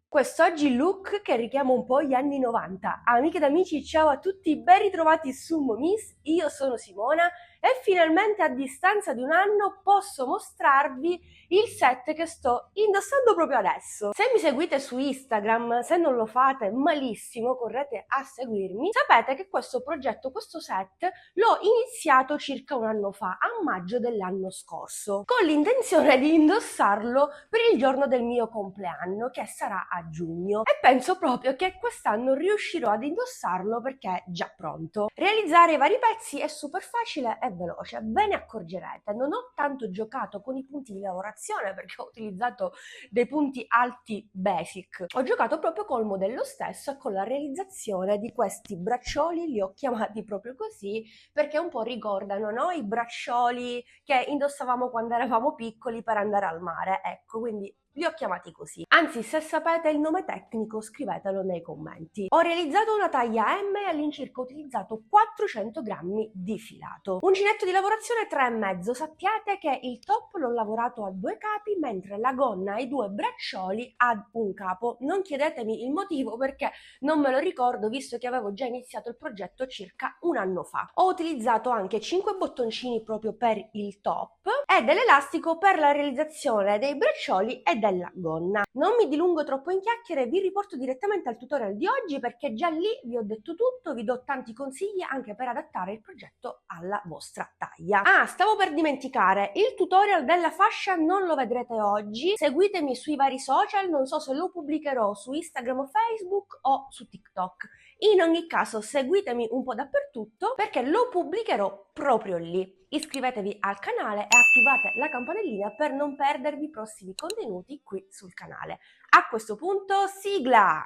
Quest'oggi look che richiama un po' gli anni 90. Amiche ed amici, ciao a tutti, ben ritrovati su Momis, io sono Simona e finalmente a distanza di un anno posso mostrarvi il set che sto indossando proprio adesso. Se mi seguite su Instagram, se non lo fate malissimo, correte a seguirmi, sapete che questo progetto, questo set, l'ho iniziato circa un anno fa, a maggio dell'anno scorso, con l'intenzione di indossarlo per il giorno del mio compleanno, che sarà a giugno, e penso proprio che quest'anno riuscirò ad indossarlo perché è già pronto. Realizzare i vari pezzi è super facile e veloce, ve ne accorgerete. Non ho tanto giocato con i punti di lavorazione perché ho utilizzato dei punti alti basic, ho giocato proprio col modello stesso e con la realizzazione di questi braccioli, li ho chiamati proprio così perché un po' ricordano, no? I braccioli che indossavamo quando eravamo piccoli per andare al mare, ecco, quindi li ho chiamati così. Anzi, se sapete il nome tecnico scrivetelo nei commenti. Ho realizzato una taglia M e all'incirca ho utilizzato 400 grammi di filato. Uncinetto di lavorazione 3,5. Sappiate che il top l'ho lavorato a 2 capi, mentre la gonna e i 2 braccioli ad un capo. Non chiedetemi il motivo perché non me lo ricordo, visto che avevo già iniziato il progetto circa un anno fa. Ho utilizzato anche 5 bottoncini proprio per il top e dell'elastico per la realizzazione dei braccioli e della gonna. Non mi dilungo troppo in chiacchiere, vi riporto direttamente al tutorial di oggi perché già lì vi ho detto tutto, vi do tanti consigli anche per adattare il progetto alla vostra taglia. Ah, stavo per dimenticare, il tutorial della fascia non lo vedrete oggi, seguitemi sui vari social, non so se lo pubblicherò su Instagram o Facebook o su TikTok. In ogni caso seguitemi un po' dappertutto perché lo pubblicherò proprio lì. Iscrivetevi al canale e attivate la campanellina per non perdervi i prossimi contenuti qui sul canale. A questo punto, sigla!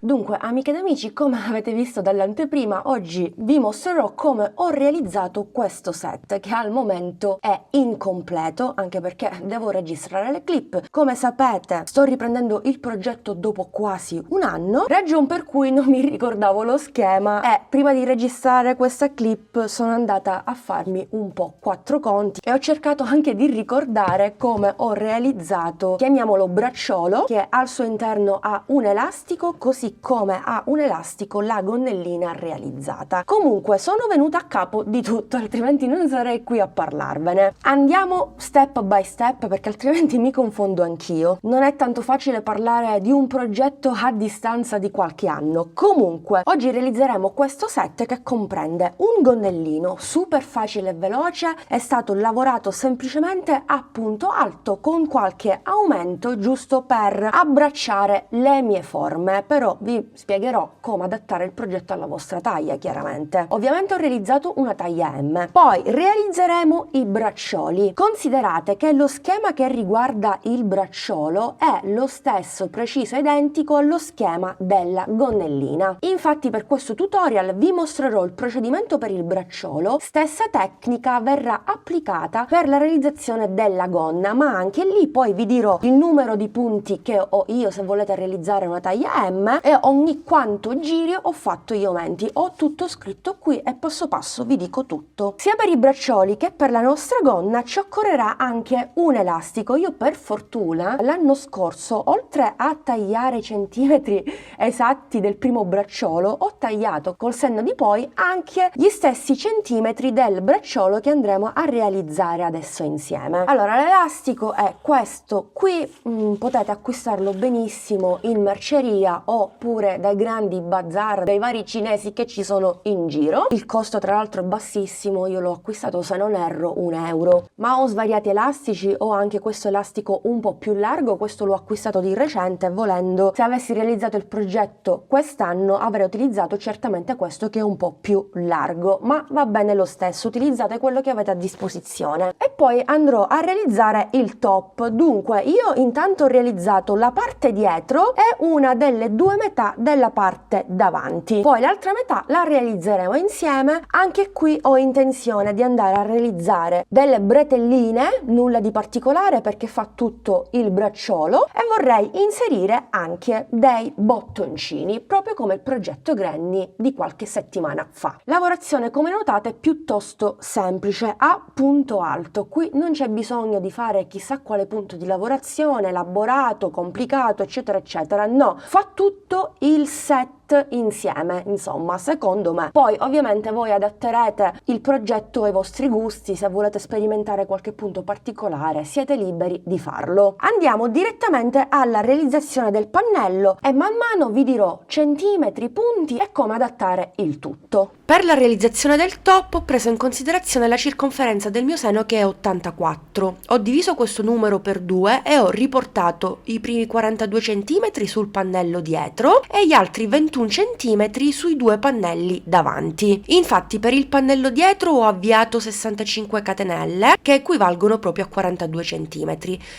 Dunque, amiche ed amici, come avete visto dall'anteprima, oggi vi mostrerò come ho realizzato questo set che al momento è incompleto, anche perché devo registrare le clip. Come sapete, sto riprendendo il progetto dopo quasi un anno, ragion per cui non mi ricordavo lo schema e prima di registrare questa clip sono andata a farmi un po' 4 conti e ho cercato anche di ricordare come ho realizzato, chiamiamolo bracciolo, che al suo interno ha un elastico, così come ha un elastico la gonnellina realizzata. Comunque sono venuta a capo di tutto, altrimenti non sarei qui a parlarvene. Andiamo step by step perché altrimenti mi confondo anch'io. Non è tanto facile parlare di un progetto a distanza di qualche anno. Comunque oggi realizzeremo questo set che comprende un gonnellino super facile e veloce, è stato lavorato semplicemente a punto alto con qualche aumento giusto per abbracciare le mie forme, però vi spiegherò come adattare il progetto alla vostra taglia, chiaramente. Ovviamente ho realizzato una taglia M. Poi realizzeremo i braccioli. Considerate che lo schema che riguarda il bracciolo è lo stesso, preciso, identico allo schema della gonnellina. Infatti per questo tutorial vi mostrerò il procedimento per il bracciolo, stessa tecnica verrà applicata per la realizzazione della gonna, ma anche lì poi vi dirò il numero di punti che ho io se volete realizzare una taglia M e ogni quanto giri ho fatto gli aumenti. Ho tutto scritto qui e passo passo vi dico tutto. Sia per i braccioli che per la nostra gonna ci occorrerà anche un elastico. Io per fortuna l'anno scorso, oltre a tagliare i centimetri esatti del primo bracciolo, ho tagliato col senno di poi anche gli stessi centimetri del bracciolo che andremo a realizzare adesso insieme. Allora, l'elastico è questo qui, potete acquistarlo benissimo in merceria oppure dai grandi bazar, dai vari cinesi che ci sono in giro. Il costo tra l'altro è bassissimo, io l'ho acquistato se non erro 1 euro, ma ho svariati elastici, ho anche questo elastico un po' più largo, questo l'ho acquistato di recente, volendo se avessi realizzato il progetto quest'anno avrei utilizzato certamente questo che è un po' più largo, ma va bene lo stesso, utilizzate quello che avete a disposizione. E poi andrò a realizzare il top. Dunque io intanto ho realizzato la parte dietro e una delle 2 metà metà della parte davanti. Poi l'altra metà la realizzeremo insieme. Anche qui ho intenzione di andare a realizzare delle bretelline, nulla di particolare perché fa tutto il bracciolo, e vorrei inserire anche dei bottoncini, proprio come il progetto Granny di qualche settimana fa. Lavorazione, come notate, piuttosto semplice, a punto alto. Qui non c'è bisogno di fare chissà quale punto di lavorazione elaborato, complicato, eccetera eccetera. No, fa tutto il set insieme, insomma, secondo me. Poi ovviamente voi adatterete il progetto ai vostri gusti. Se volete sperimentare qualche punto particolare siete liberi di farlo. Andiamo direttamente alla realizzazione del pannello e man mano vi dirò centimetri, punti e come adattare il tutto. Per la realizzazione del top ho preso in considerazione la circonferenza del mio seno, che è 84. Ho diviso questo numero per 2 e ho riportato i primi 42 cm sul pannello dietro e gli altri 21 cm sui due pannelli davanti. Infatti per il pannello dietro ho avviato 65 catenelle, che equivalgono proprio a 42 cm.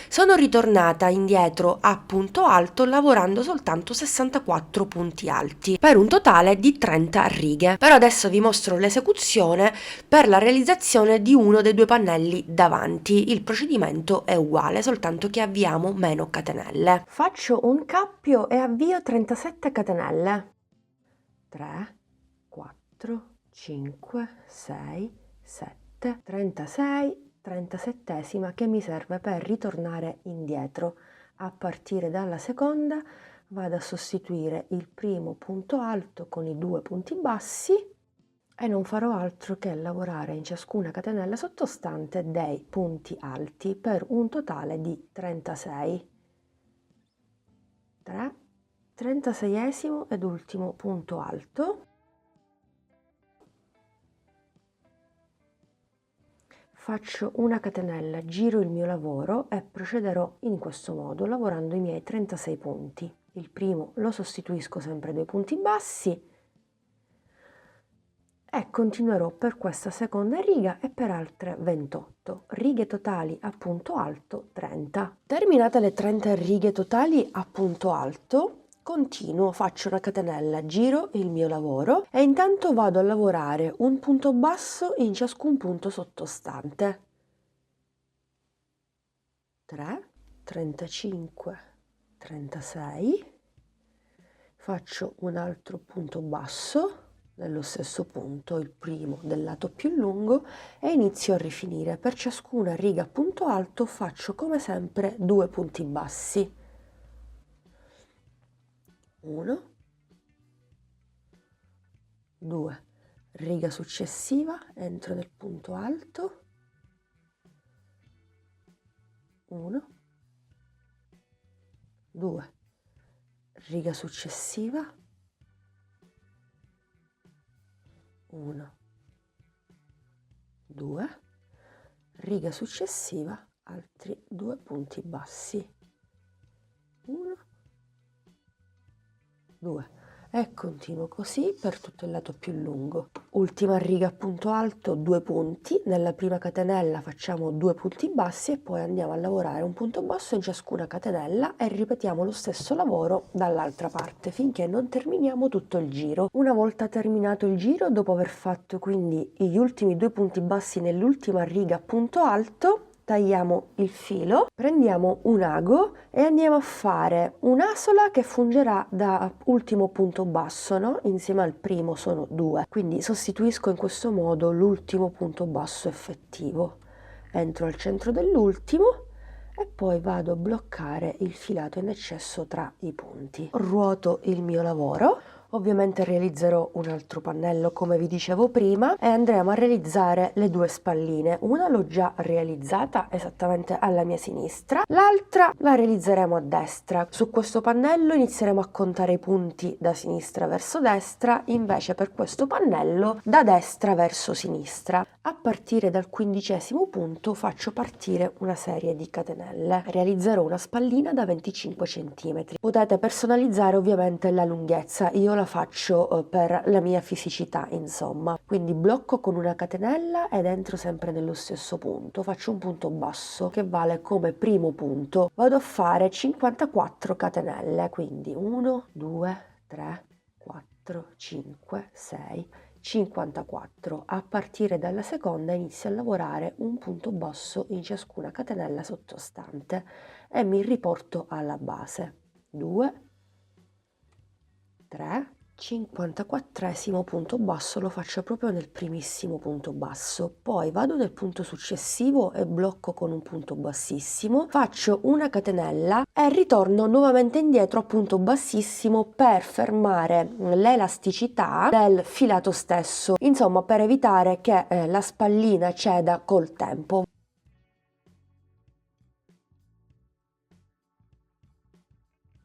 Sono ritornata indietro a punto alto lavorando soltanto 64 punti alti per un totale di 30 righe. Però adesso vi mostro l'esecuzione per la realizzazione di uno dei due pannelli davanti. Il procedimento è uguale, soltanto che avviamo meno catenelle. Faccio un cappio e avvio 37 catenelle. 3, 4, 5, 6, 7, 36, 37esima, che mi serve per ritornare indietro. A partire dalla seconda vado a sostituire il primo punto alto con i due punti bassi e non farò altro che lavorare in ciascuna catenella sottostante dei punti alti per un totale di 36. 3, 36esimo ed ultimo punto alto. Faccio una catenella, giro il mio lavoro e procederò in questo modo, lavorando i miei 36 punti. Il primo lo sostituisco sempre dai punti bassi e continuerò per questa seconda riga e per altre 28 righe totali a punto alto. 30. Terminate le 30 righe totali a punto alto, continuo, faccio una catenella, giro il mio lavoro e intanto vado a lavorare un punto basso in ciascun punto sottostante. 3, 35, 36, faccio un altro punto basso nello stesso punto, il primo del lato più lungo, e inizio a rifinire. Per ciascuna riga a punto alto faccio come sempre due punti bassi. 1, 2, riga successiva, entro nel punto alto, 1, 2, riga successiva, 1, 2, riga successiva, altri due punti bassi, 1, 2, e continuo così per tutto il lato più lungo. Ultima riga a punto alto, due punti, nella prima catenella facciamo due punti bassi e poi andiamo a lavorare un punto basso in ciascuna catenella e ripetiamo lo stesso lavoro dall'altra parte finché non terminiamo tutto il giro. Una volta terminato il giro, dopo aver fatto quindi gli ultimi due punti bassi nell'ultima riga a punto alto, tagliamo il filo, prendiamo un ago e andiamo a fare un'asola che fungerà da ultimo punto basso, no? Insieme al primo sono due, quindi sostituisco in questo modo l'ultimo punto basso effettivo. Entro al centro dell'ultimo e poi vado a bloccare il filato in eccesso tra i punti. Ruoto il mio lavoro. Ovviamente realizzerò un altro pannello come vi dicevo prima e andremo a realizzare le due spalline. Una l'ho già realizzata esattamente alla mia sinistra, l'altra la realizzeremo a destra. Su questo pannello inizieremo a contare i punti da sinistra verso destra, invece per questo pannello da destra verso sinistra. A partire dal 15° punto faccio partire una serie di catenelle. Realizzerò una spallina da 25 cm. Potete personalizzare ovviamente la lunghezza, io la faccio per la mia fisicità, insomma. Quindi blocco con una catenella ed entro sempre nello stesso punto. Faccio un punto basso che vale come primo punto. Vado a fare 54 catenelle, quindi 1, 2, 3, 4, 5, 6, 54. A partire dalla seconda inizio a lavorare un punto basso in ciascuna catenella sottostante e mi riporto alla base. 2, 3, 54esimo punto basso, lo faccio proprio nel primissimo punto basso, poi vado nel punto successivo e blocco con un punto bassissimo, faccio una catenella e ritorno nuovamente indietro a punto bassissimo per fermare l'elasticità del filato stesso, insomma per evitare che la spallina ceda col tempo.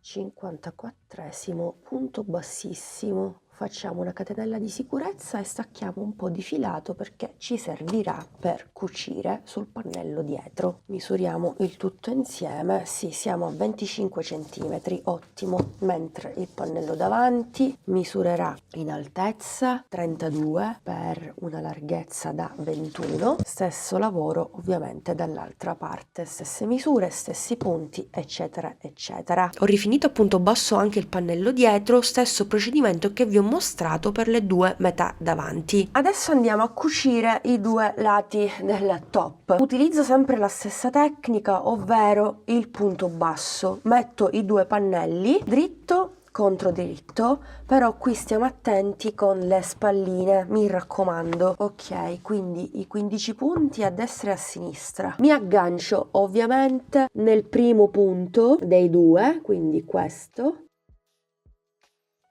Cinquantaquattresimo punto bassissimo, facciamo una catenella di sicurezza e stacchiamo un po' di filato perché ci servirà per cucire sul pannello dietro. Misuriamo il tutto insieme, sì, siamo a 25 cm, ottimo, mentre il pannello davanti misurerà in altezza 32 per una larghezza da 21, stesso lavoro ovviamente dall'altra parte, stesse misure, stessi punti, eccetera eccetera. Ho rifinito a punto basso anche il pannello dietro, stesso procedimento che vi ho mostrato per le due metà davanti. Adesso andiamo a cucire i due lati del top. Utilizzo sempre la stessa tecnica, ovvero il punto basso. Metto i due pannelli dritto contro dritto, però qui stiamo attenti con le spalline, mi raccomando. Ok, quindi i 15 punti a destra e a sinistra. Mi aggancio ovviamente nel primo punto dei due, quindi questo.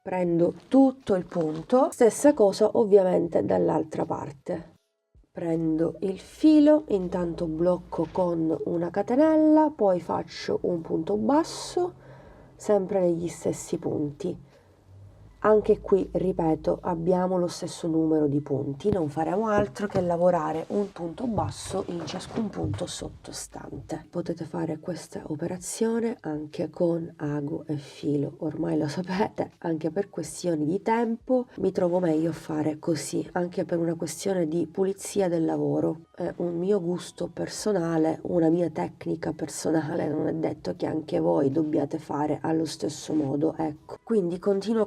Prendo tutto il punto, stessa cosa ovviamente dall'altra parte. Prendo il filo, intanto blocco con una catenella, poi faccio un punto basso, sempre negli stessi punti. Anche qui, ripeto, abbiamo lo stesso numero di punti, non faremo altro che lavorare un punto basso in ciascun punto sottostante. Potete fare questa operazione anche con ago e filo, ormai lo sapete, anche per questioni di tempo mi trovo meglio a fare così, anche per una questione di pulizia del lavoro. È un mio gusto personale, una mia tecnica personale, non è detto che anche voi dobbiate fare allo stesso modo, ecco. Quindi continuo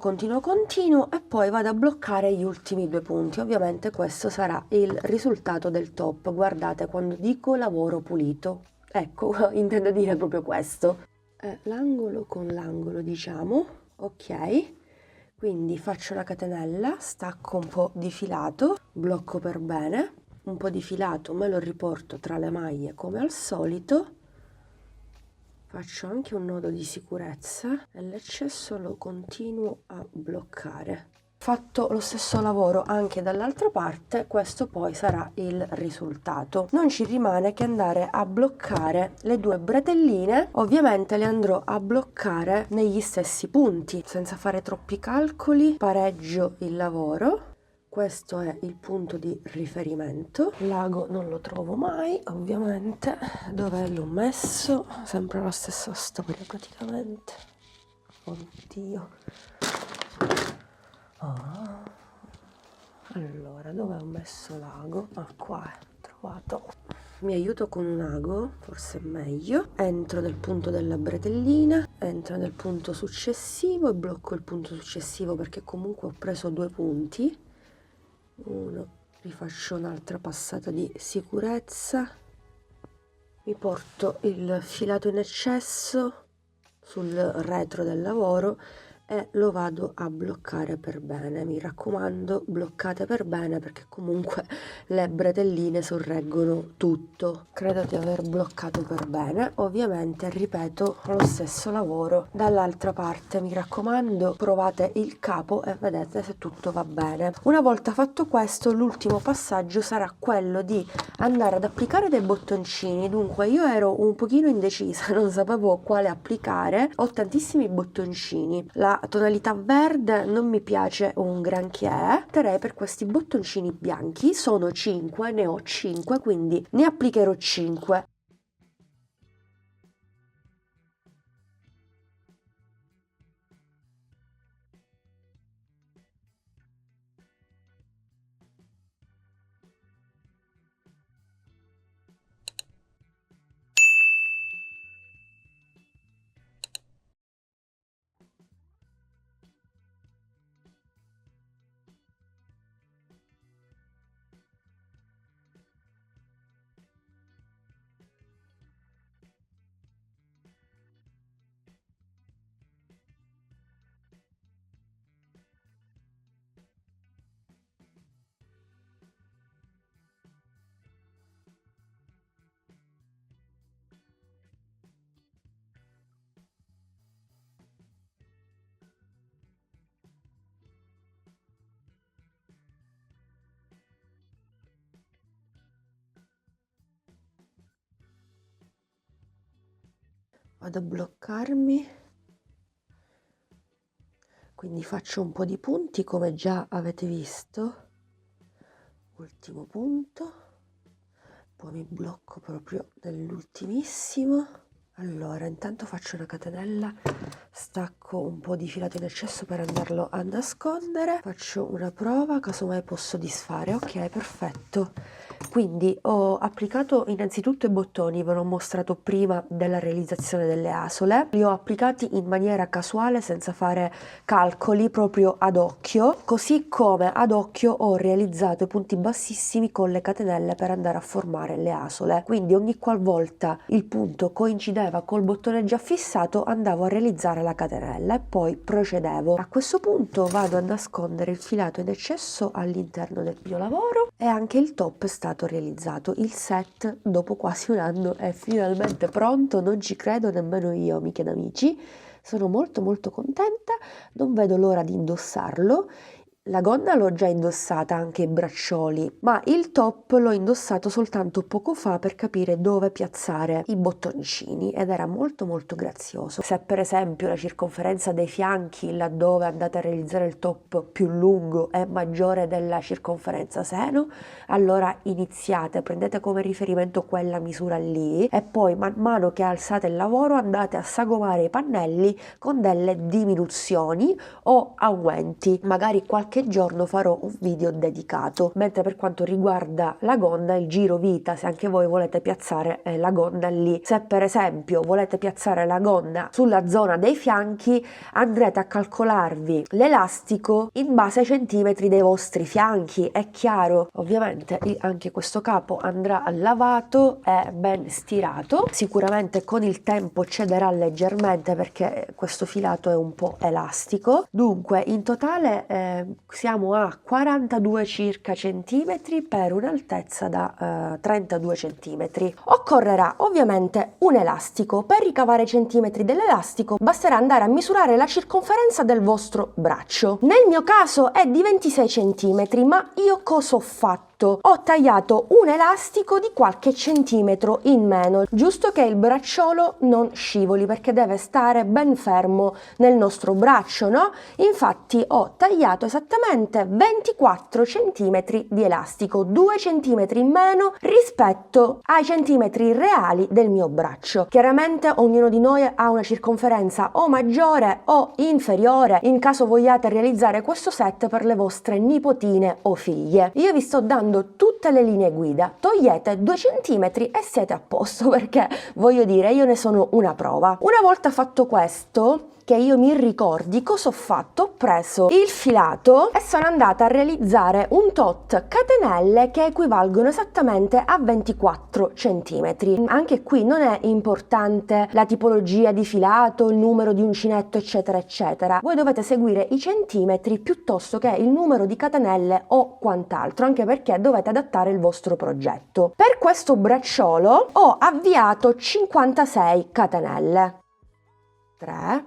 e poi vado a bloccare gli ultimi due punti. Ovviamente questo sarà il risultato del top. Guardate, quando dico lavoro pulito, ecco, intendo dire proprio questo. L'angolo con l'angolo, diciamo, ok. Quindi faccio la catenella, stacco un po' di filato, blocco per bene, un po' di filato me lo riporto tra le maglie come al solito. Faccio anche un nodo di sicurezza e l'eccesso lo continuo a bloccare. Fatto lo stesso lavoro anche dall'altra parte, questo poi sarà il risultato. Non ci rimane che andare a bloccare le due bretelline, ovviamente le andrò a bloccare negli stessi punti, senza fare troppi calcoli, pareggio il lavoro. Questo è il punto di riferimento, l'ago non lo trovo mai, ovviamente. Dove l'ho messo? Sempre la stessa storia praticamente. Oddio. Allora, dove ho messo l'ago? Ah, qua è, trovato. Mi aiuto con un ago, forse è meglio. Entro nel punto della bretellina, entro nel punto successivo e blocco il punto successivo perché comunque ho preso due punti. Uno, rifaccio un'altra passata di sicurezza, mi porto il filato in eccesso sul retro del lavoro e lo vado a bloccare per bene. Mi raccomando, bloccate per bene perché comunque le bretelline sorreggono tutto. Credo di aver bloccato per bene. Ovviamente ripeto lo stesso lavoro dall'altra parte. Mi raccomando, provate il capo e vedete se tutto va bene. Una volta fatto questo, l'ultimo passaggio sarà quello di andare ad applicare dei bottoncini. Dunque io ero un pochino indecisa, non sapevo quale applicare. Ho tantissimi bottoncini, la tonalità verde non mi piace un granché, opterei per questi bottoncini bianchi, sono 5, ne ho 5, quindi ne applicherò 5. vado a bloccarmi, quindi faccio un po' di punti come già avete visto, ultimo punto, poi mi blocco proprio nell'ultimissimo. Allora, intanto faccio una catenella, stacco un po' di filato in eccesso per andarlo a nascondere, faccio una prova, casomai posso disfare. Ok, perfetto. Quindi ho applicato innanzitutto i bottoni, ve l'ho mostrato prima della realizzazione delle asole, li ho applicati in maniera casuale senza fare calcoli, proprio ad occhio, così come ad occhio ho realizzato i punti bassissimi con le catenelle per andare a formare le asole. Quindi ogni qualvolta il punto coincideva col bottone già fissato andavo a realizzare la catenella e poi procedevo. A questo punto vado a nascondere il filato in eccesso all'interno del mio lavoro e anche il top è stato realizzato. Il set dopo quasi un anno è finalmente pronto, non ci credo nemmeno io, amiche ed amici. Sono molto contenta, non vedo l'ora di indossarlo. La gonna l'ho già indossata, anche i braccioli, ma il top l'ho indossato soltanto poco fa per capire dove piazzare i bottoncini ed era molto grazioso. Se per esempio la circonferenza dei fianchi laddove andate a realizzare il top più lungo è maggiore della circonferenza seno, allora iniziate, prendete come riferimento quella misura lì e poi man mano che alzate il lavoro andate a sagomare i pannelli con delle diminuzioni o aumenti. Magari qualche giorno farò un video dedicato. Mentre per quanto riguarda la gonna, il giro vita, se anche voi volete piazzare la gonna lì, se per esempio volete piazzare la gonna sulla zona dei fianchi, andrete a calcolarvi l'elastico in base ai centimetri dei vostri fianchi. È chiaro, ovviamente anche questo capo andrà lavato e ben stirato, sicuramente con il tempo cederà leggermente perché questo filato è un po' elastico. Dunque in totale siamo a 42 circa centimetri per un'altezza da 32 centimetri. Occorrerà ovviamente un elastico. Per ricavare i centimetri dell'elastico basterà andare a misurare la circonferenza del vostro braccio. Nel mio caso è di 26 centimetri, ma io cosa ho fatto? Ho tagliato un elastico di qualche centimetro in meno, giusto che il bracciolo non scivoli perché deve stare ben fermo nel nostro braccio, no? Infatti ho tagliato esattamente 24 centimetri di elastico, 2 centimetri in meno rispetto ai centimetri reali del mio braccio. Chiaramente ognuno di noi ha una circonferenza o maggiore o inferiore in caso vogliate realizzare questo set per le vostre nipotine o figlie. Io vi sto dando tutte le linee guida, togliete 2 centimetri e siete a posto, perché voglio dire, io ne sono una prova. Una volta fatto questo, che io mi ricordi cosa ho fatto, ho preso il filato e sono andata a realizzare un tot catenelle che equivalgono esattamente a 24 centimetri. Anche qui non è importante la tipologia di filato, il numero di uncinetto eccetera eccetera, voi dovete seguire i centimetri piuttosto che il numero di catenelle o quant'altro, anche perché dovete adattare il vostro progetto. Per questo bracciolo ho avviato 56 catenelle, 3,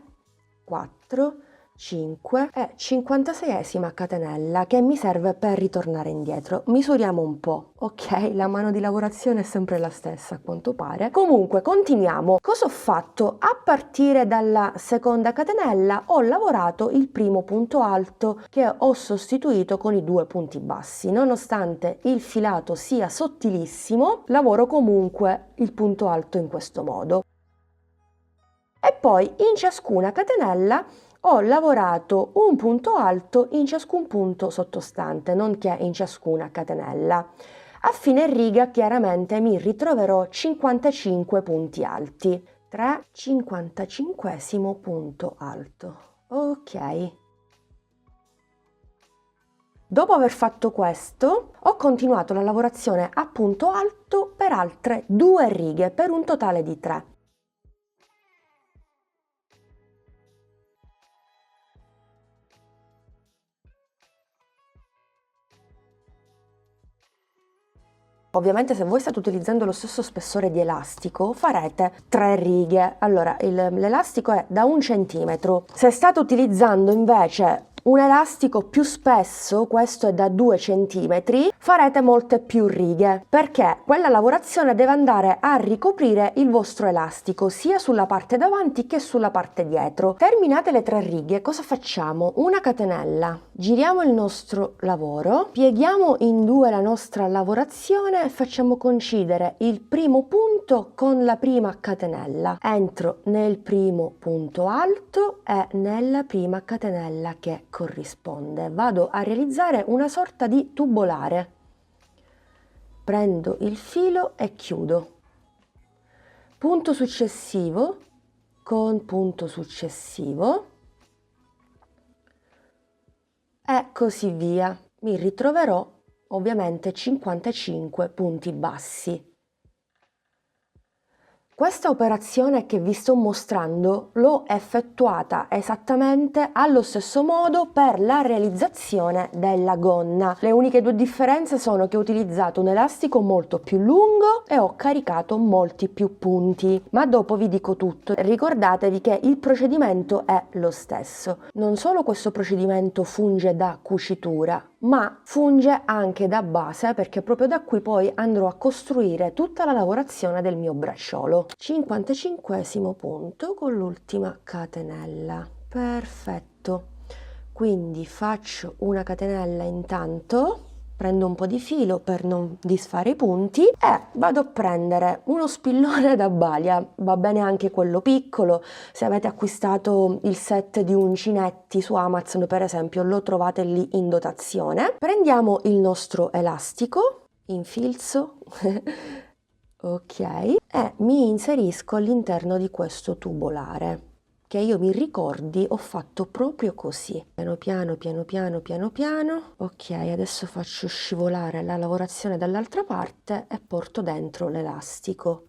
4, 5 e 56esima catenella che mi serve per ritornare indietro. Misuriamo un po', ok? La mano di lavorazione è sempre la stessa a quanto pare. Comunque continuiamo. Cosa ho fatto? A partire dalla seconda catenella ho lavorato il primo punto alto che ho sostituito con i 2 punti bassi. Nonostante il filato sia sottilissimo, lavoro comunque il punto alto in questo modo. E poi in ciascuna catenella ho lavorato un punto alto in ciascun punto sottostante, nonché in ciascuna catenella. A fine riga chiaramente mi ritroverò 55 punti alti. 3, 55esimo punto alto. Ok. Dopo aver fatto questo, ho continuato la lavorazione a punto alto per altre 2 righe, per un totale di 3. Ovviamente se voi state utilizzando lo stesso spessore di elastico farete 3 righe. Allora l'elastico è da 1 centimetro. Se state utilizzando invece un elastico più spesso, questo è da 2 cm, farete molte più righe, perché quella lavorazione deve andare a ricoprire il vostro elastico sia sulla parte davanti che sulla parte dietro. Terminate le 3 righe, cosa facciamo? Una catenella, giriamo il nostro lavoro, pieghiamo in 2 la nostra lavorazione e facciamo coincidere il primo punto con la prima catenella. Entro nel primo punto alto e nella prima catenella che corrisponde. Vado a realizzare una sorta di tubolare. Prendo il filo e chiudo. Punto successivo con punto successivo e così via. Mi ritroverò ovviamente 55 punti bassi. Questa operazione che vi sto mostrando l'ho effettuata esattamente allo stesso modo per la realizzazione della gonna. Le uniche 2 differenze sono che ho utilizzato un elastico molto più lungo e ho caricato molti più punti, ma dopo vi dico tutto. Ricordatevi che il procedimento è lo stesso. Non solo questo procedimento funge da cucitura, ma funge anche da base, perché proprio da qui poi andrò a costruire tutta la lavorazione del mio bracciolo. 55esimo punto con l'ultima catenella. Perfetto. Quindi faccio una catenella intanto, prendo un po' di filo per non disfare i punti e vado a prendere uno spillone da balia, va bene anche quello piccolo. Se avete acquistato il set di uncinetti su Amazon per esempio lo trovate lì in dotazione. Prendiamo il nostro elastico, infilzo ok, e mi inserisco all'interno di questo tubolare, che io mi ricordi ho fatto proprio così, piano piano piano piano piano piano. Ok, adesso faccio scivolare la lavorazione dall'altra parte e porto dentro l'elastico.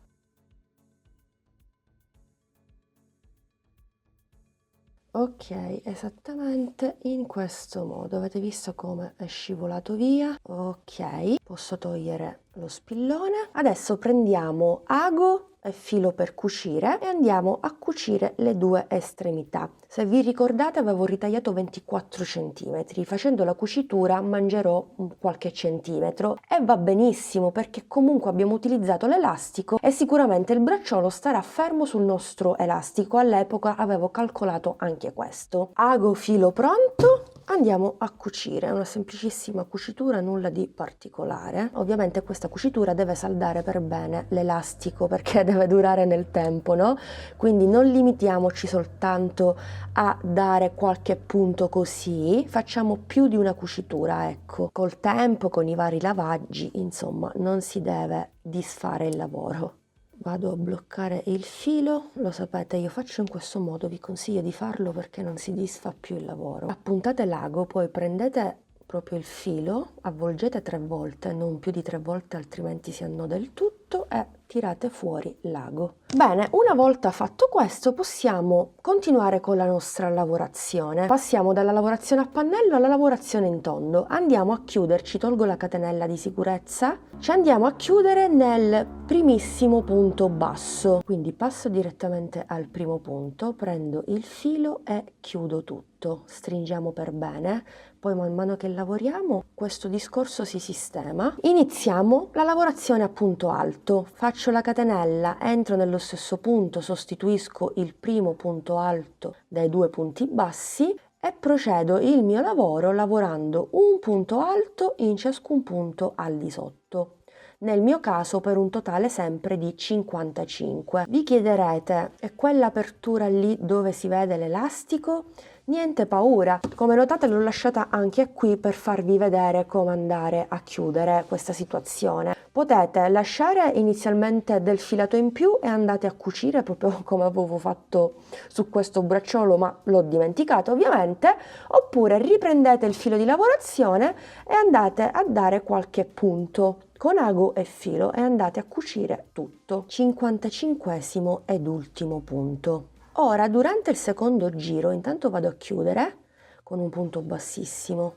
Ok, esattamente in questo modo. Avete visto come è scivolato via? Ok, posso togliere lo spillone. Adesso prendiamo ago e filo per cucire e andiamo a cucire le 2 estremità. Se vi ricordate avevo ritagliato 24 cm, facendo la cucitura mangerò qualche centimetro e va benissimo perché comunque abbiamo utilizzato l'elastico e sicuramente il bracciolo starà fermo sul nostro elastico. All'epoca avevo calcolato anche questo. Ago, filo pronto. Andiamo a cucire, è una semplicissima cucitura, nulla di particolare. Ovviamente questa cucitura deve saldare per bene l'elastico perché deve durare nel tempo, no? Quindi non limitiamoci soltanto a dare qualche punto così, facciamo più di una cucitura, ecco. Col tempo, con i vari lavaggi, insomma, non si deve disfare il lavoro. Vado a bloccare il filo, lo sapete, io faccio in questo modo, vi consiglio di farlo perché non si disfa più il lavoro. Appuntate l'ago, poi prendete proprio il filo, avvolgete 3 volte, non più di 3 volte altrimenti si annoda il tutto e tirate fuori l'ago. Bene, una volta fatto questo possiamo continuare con la nostra lavorazione. Passiamo dalla lavorazione a pannello alla lavorazione in tondo. Andiamo a chiuderci, tolgo la catenella di sicurezza, ci andiamo a chiudere nel primissimo punto basso. Quindi passo direttamente al primo punto, prendo il filo e chiudo tutto. Stringiamo per bene. Poi man mano che lavoriamo questo discorso si sistema. Iniziamo la lavorazione a punto alto, faccio la catenella, entro nello stesso punto, sostituisco il primo punto alto dai 2 punti bassi e procedo il mio lavoro lavorando un punto alto in ciascun punto al di sotto. Nel mio caso per un totale sempre di 55. Vi chiederete, è quell'apertura lì dove si vede l'elastico? Niente paura, come notate l'ho lasciata anche qui per farvi vedere come andare a chiudere questa situazione. Potete lasciare inizialmente del filato in più e andate a cucire proprio come avevo fatto su questo bracciolo, ma l'ho dimenticato ovviamente, oppure riprendete il filo di lavorazione e andate a dare qualche punto con ago e filo e andate a cucire tutto. 55esimo ed ultimo punto. Ora, durante il secondo giro, intanto vado a chiudere con un punto bassissimo.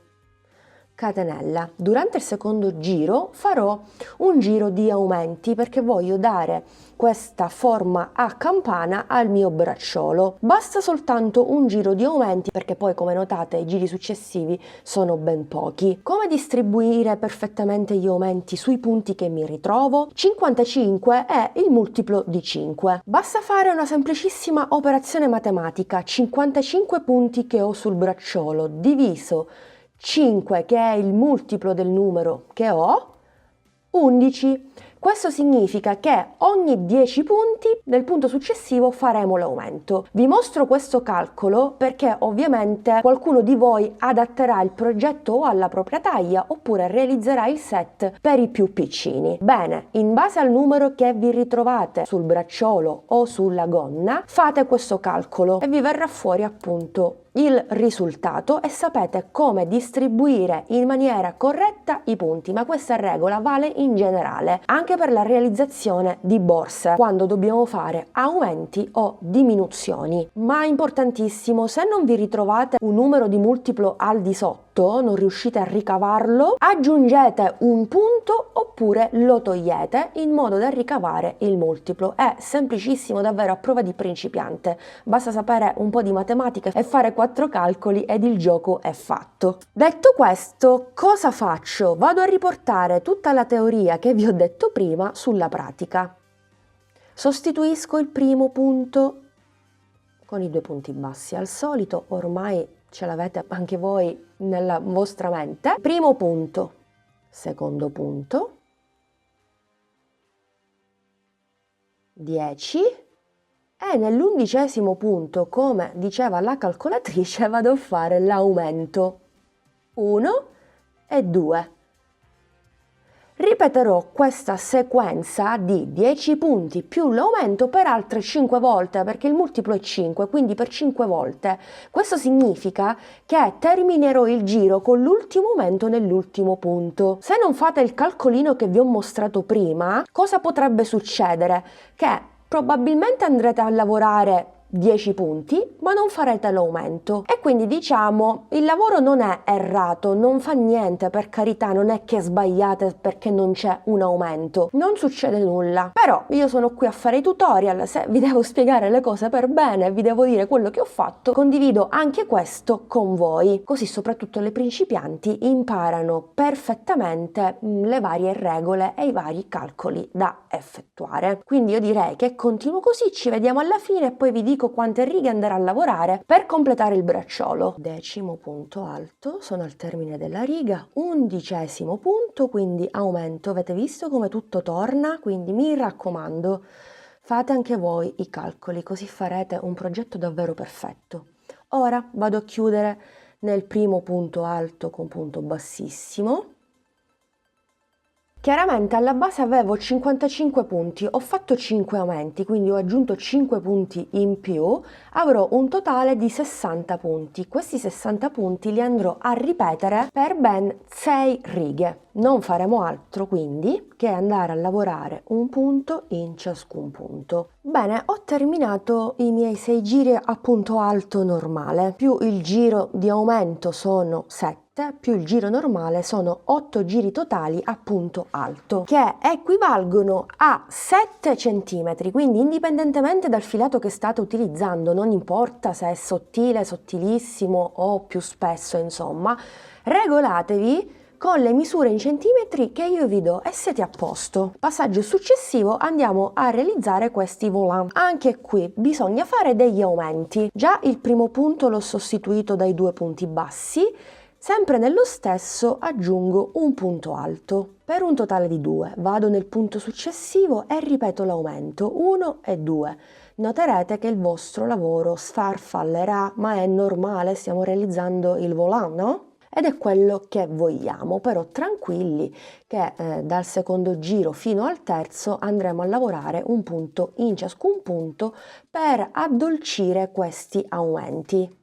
catenella. Durante il secondo giro farò un giro di aumenti perché voglio dare questa forma a campana al mio bracciolo. Basta soltanto un giro di aumenti perché poi, come notate, i giri successivi sono ben pochi. Come distribuire perfettamente gli aumenti sui punti che mi ritrovo? 55 è il multiplo di 5. Basta fare una semplicissima operazione matematica: 55 punti che ho sul bracciolo diviso 5, che è il multiplo del numero che ho, 11. Questo significa che ogni 10 punti nel punto successivo faremo l'aumento. Vi mostro questo calcolo perché ovviamente qualcuno di voi adatterà il progetto o alla propria taglia oppure realizzerà il set per i più piccini. Bene, in base al numero che vi ritrovate sul bracciolo o sulla gonna, fate questo calcolo e vi verrà fuori appunto il risultato e sapete come distribuire in maniera corretta i punti, ma questa regola vale in generale anche per la realizzazione di borse, quando dobbiamo fare aumenti o diminuzioni. Ma importantissimo, se non vi ritrovate un numero di multiplo al di sotto, non riuscite a ricavarlo, aggiungete un punto oppure lo togliete in modo da ricavare il multiplo. È semplicissimo, davvero, a prova di principiante. Basta sapere un po' di matematica e fare 4 calcoli ed il gioco è fatto. Detto questo, cosa faccio? Vado a riportare tutta la teoria che vi ho detto prima sulla pratica. Sostituisco il primo punto con i 2 punti bassi. Al solito ormai ce l'avete anche voi nella vostra mente. Primo punto, secondo punto, 10. E nell'11° punto, come diceva la calcolatrice, vado a fare l'aumento 1 e 2. Ripeterò questa sequenza di 10 punti più l'aumento per altre 5 volte perché il multiplo è 5, quindi per 5 volte. Questo significa che terminerò il giro con l'ultimo aumento nell'ultimo punto. Se non fate il calcolino che vi ho mostrato prima, cosa potrebbe succedere? Che probabilmente andrete a lavorare 10 punti, ma non farete l'aumento e quindi diciamo il lavoro non è errato, non fa niente, per carità, non è che sbagliate perché non c'è un aumento, non succede nulla. Però io sono qui a fare i tutorial, se vi devo spiegare le cose per bene, vi devo dire quello che ho fatto, condivido anche questo con voi, così soprattutto le principianti imparano perfettamente le varie regole e i vari calcoli da effettuare. Quindi io direi che continuo così, ci vediamo alla fine e poi vi dico quante righe andrà a lavorare per completare il bracciolo. 10° punto alto, sono al termine della riga, 11° punto, quindi aumento. Avete visto come tutto torna? Quindi mi raccomando, fate anche voi i calcoli, così farete un progetto davvero perfetto. Ora vado a chiudere nel primo punto alto con punto bassissimo. Chiaramente alla base avevo 55 punti, ho fatto 5 aumenti, quindi ho aggiunto 5 punti in più, avrò un totale di 60 punti. Questi 60 punti li andrò a ripetere per ben 6 righe. Non faremo altro quindi che andare a lavorare un punto in ciascun punto. Bene, ho terminato i miei 6 giri a punto alto normale, più il giro di aumento sono 7. Più il giro normale sono 8 giri totali a punto alto, che equivalgono a 7 cm, quindi indipendentemente dal filato che state utilizzando, non importa se è sottile, sottilissimo o più spesso, insomma, regolatevi con le misure in centimetri che io vi do e siete a posto. Passaggio successivo, andiamo a realizzare questi volant. Anche qui bisogna fare degli aumenti. Già il primo punto l'ho sostituito dai 2 punti bassi. Sempre nello stesso aggiungo un punto alto per un totale di 2. Vado nel punto successivo e ripeto l'aumento 1 e 2. Noterete che il vostro lavoro sfarfallerà, ma è normale, stiamo realizzando il volant, no? Ed è quello che vogliamo, però tranquilli che dal secondo giro fino al terzo andremo a lavorare un punto in ciascun punto per addolcire questi aumenti.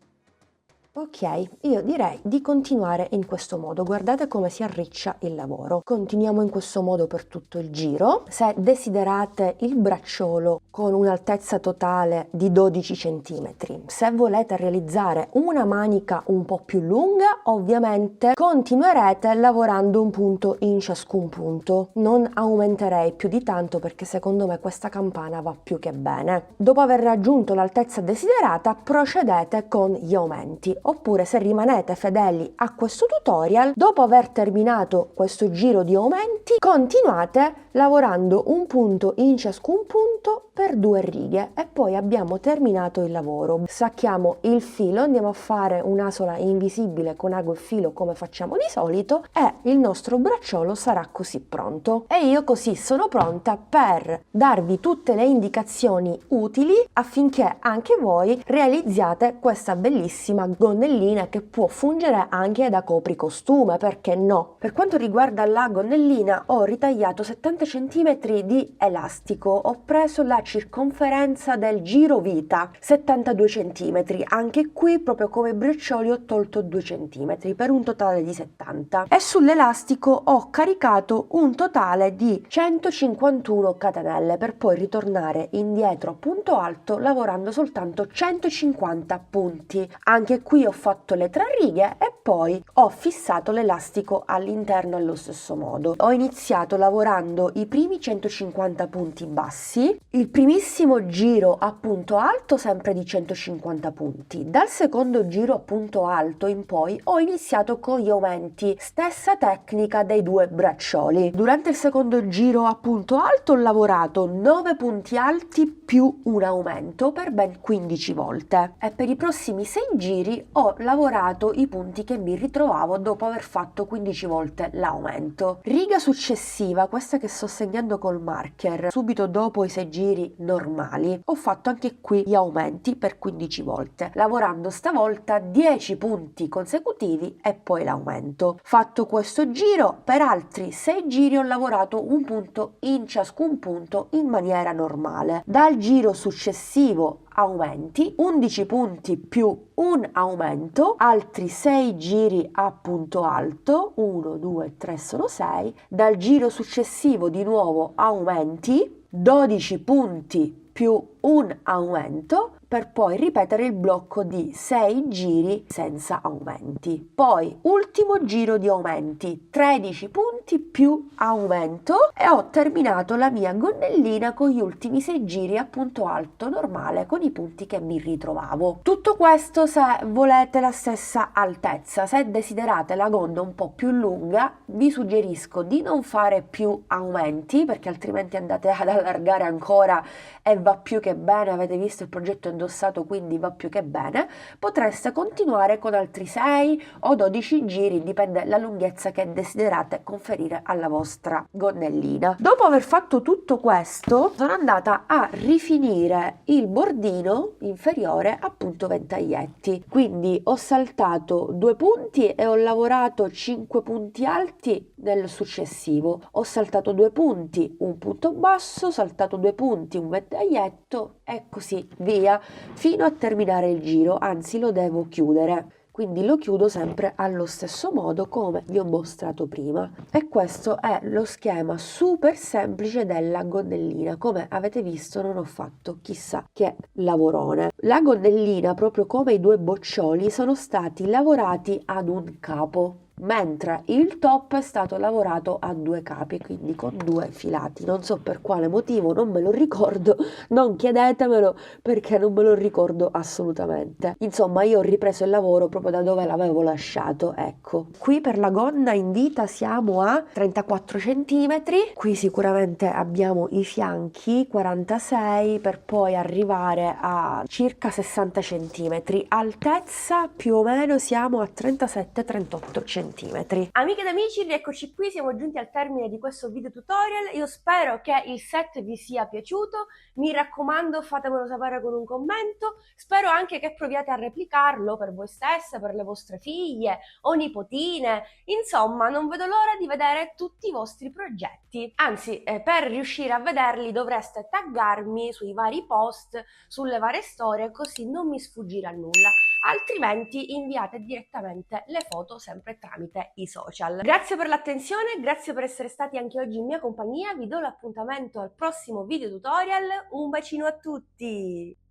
Ok, io direi di continuare in questo modo, guardate come si arriccia il lavoro. Continuiamo in questo modo per tutto il giro. Se desiderate il bracciolo con un'altezza totale di 12 cm, se volete realizzare una manica un po' più lunga, ovviamente continuerete lavorando un punto in ciascun punto. Non aumenterei più di tanto perché secondo me questa campana va più che bene. Dopo aver raggiunto l'altezza desiderata, procedete con gli aumenti. Oppure, se rimanete fedeli a questo tutorial, dopo aver terminato questo giro di aumenti, continuate lavorando un punto in ciascun punto per 2 righe e poi abbiamo terminato il lavoro. Stacchiamo il filo, andiamo a fare un'asola invisibile con ago e filo come facciamo di solito e il nostro bracciolo sarà così pronto. E io così sono pronta per darvi tutte le indicazioni utili affinché anche voi realizziate questa bellissima gonnellina che può fungere anche da copricostume, perché no? Per quanto riguarda la gonnellina ho ritagliato 70 cm di elastico, ho preso la circonferenza del giro vita 72 cm, anche qui proprio come braccioli ho tolto 2 cm per un totale di 70 e sull'elastico ho caricato un totale di 151 catenelle per poi ritornare indietro a punto alto lavorando soltanto 150 punti. Anche qui ho fatto le 3 righe e poi ho fissato l'elastico all'interno allo stesso modo. Ho iniziato lavorando i primi 150 punti bassi, il primissimo giro a punto alto sempre di 150 punti. Dal secondo giro a punto alto in poi ho iniziato con gli aumenti, stessa tecnica dei 2 braccioli. Durante il secondo giro a punto alto ho lavorato 9 punti alti più un aumento per ben 15 volte e per i prossimi 6 giri ho lavorato i punti che mi ritrovavo dopo aver fatto 15 volte l'aumento. Riga successiva, questa che sto segnando col marker, subito dopo i 6 giri normali, ho fatto anche qui gli aumenti per 15 volte, lavorando stavolta 10 punti consecutivi e poi l'aumento. Fatto questo giro, per altri 6 giri ho lavorato un punto in ciascun punto in maniera normale. Dal giro successivo aumenti, 11 punti più un aumento, altri 6 giri a punto alto, 1, 2, 3 sono 6, dal giro successivo di nuovo aumenti, 12 punti più un aumento, per poi ripetere il blocco di 6 giri senza aumenti. Poi ultimo giro di aumenti, 13 punti più aumento e ho terminato la mia gonnellina con gli ultimi 6 giri a punto alto normale con i punti che mi ritrovavo. Tutto questo se volete la stessa altezza. Se desiderate la gonna un po' più lunga vi suggerisco di non fare più aumenti perché altrimenti andate ad allargare ancora e va più che bene. Avete visto il progetto indossato, quindi va più che bene. Potreste continuare con altri 6 o 12 giri, dipende dalla lunghezza che desiderate conferire alla vostra gonnellina. Dopo aver fatto tutto questo sono andata a rifinire il bordino inferiore a punto ventaglietti, quindi ho saltato 2 punti e ho lavorato 5 punti alti nel successivo. Ho saltato 2 punti, un punto basso, saltato 2 punti, un ventaglietto e così via fino a terminare il giro, anzi lo devo chiudere. Quindi lo chiudo sempre allo stesso modo come vi ho mostrato prima. E questo è lo schema super semplice della gonnellina. Come avete visto non ho fatto chissà che lavorone. La gonnellina, proprio come i 2 boccioli, sono stati lavorati ad un capo, mentre il top è stato lavorato a 2 capi, quindi con 2 filati. Non so per quale motivo, non me lo ricordo, non chiedetemelo perché non me lo ricordo assolutamente. Insomma, io ho ripreso il lavoro proprio da dove l'avevo lasciato, ecco. Qui per la gonna in vita siamo a 34 cm, qui sicuramente abbiamo i fianchi 46 per poi arrivare a circa 60 cm, altezza più o meno siamo a 37-38 cm. Amiche ed amici, rieccoci qui, siamo giunti al termine di questo video tutorial. Io spero che il set vi sia piaciuto, mi raccomando fatemelo sapere con un commento, spero anche che proviate a replicarlo per voi stesse, per le vostre figlie o nipotine, insomma non vedo l'ora di vedere tutti i vostri progetti. Anzi, per riuscire a vederli dovreste taggarmi sui vari post, sulle varie storie, così non mi sfuggirà nulla. altrimenti inviate direttamente le foto sempre tramite i social. Grazie per l'attenzione, grazie per essere stati anche oggi in mia compagnia, vi do l'appuntamento al prossimo video tutorial, un bacino a tutti!